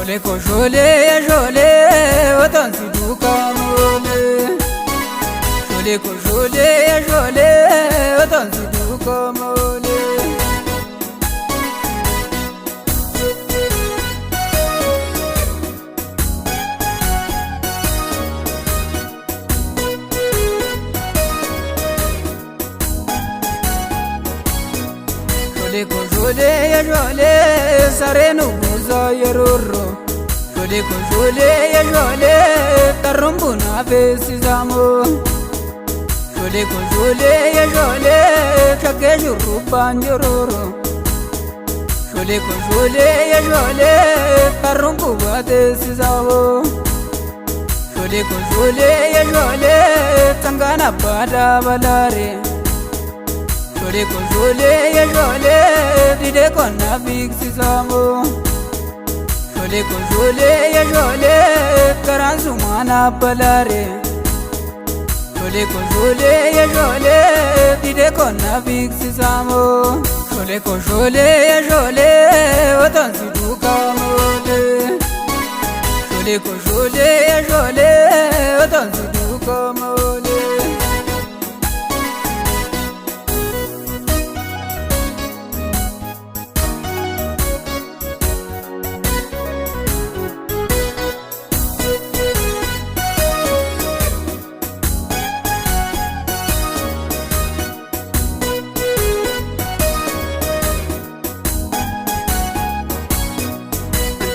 Shole watan si duka mole. Shole watan si duka mole. Shole sarenu buza yeroro. Shole tarumbuna fesizamo. Shole chake shuruban yororo. Shole tarumbu batesizamo. Shole tangana bada balare. Shole dide kona fiksizamo. Shole karanzumana balare. Shole dide kona fiksizamo. Shole watan si duka mole. Shole watan si duka mole.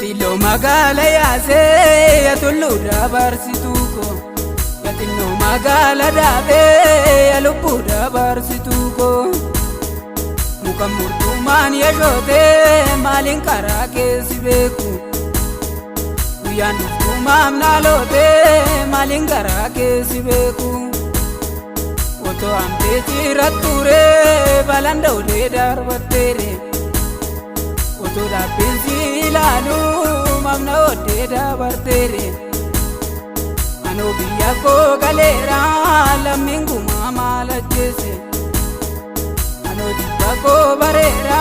Tilo magala yaase yatullu dabarsituko. Yatinno magala daabe yalubbu dabarsituko. Muka murtumaan yashoote maalin karaa keessi beeku. Guyyaan dhuftumaam naaloote maalin karaa keessi beeku. Otoo amtee jiratture balaan dawlee darbatteere. Otoo dhaabbiinsi ilaalu mamna oddee dabarteere. Anoo biyya koo galeera lammiin gumaa maal ajjeese. Anoo dibba koo bareera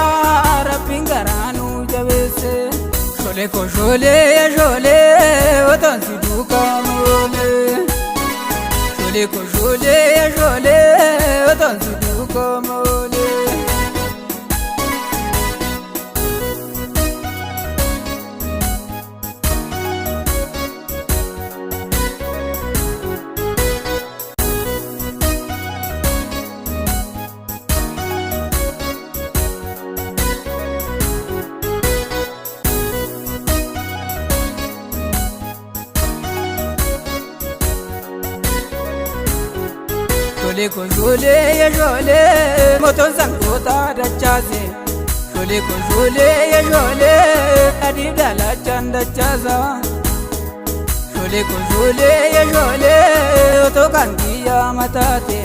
rabbiin garaa nuu jabeesse. Shole watan si duka mole. Shole watan si duka mole. Shole moton sangota dachaase. Shole adib dalachan dachaasa. Shole oto kankiya matate.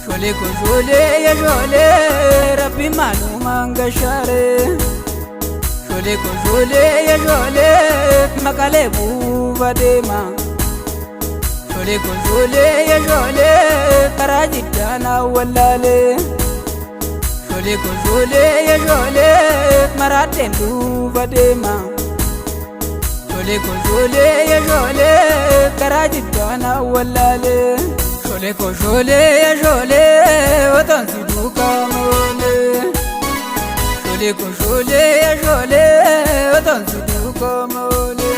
Shole rabbi maalumaan gashare. Shole makalee buufa deema. Shole karaa jiddaana wallaale. Shole maraadeen duuba deema. Shole karaa jiddaana wallaale. Shole watan si duka mole. Shole watan si duka mole.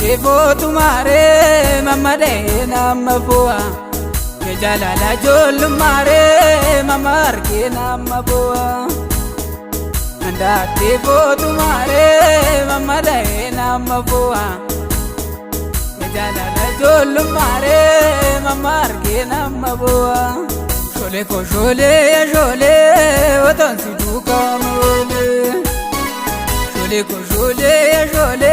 Devo tumare mama de nama boa. Ke jalala jol mare mama arke nama boa. Anda devo tumare mama de nama boa. Ke jalala jol mare mama arke nama boa. Shole watan si duka mole. Shole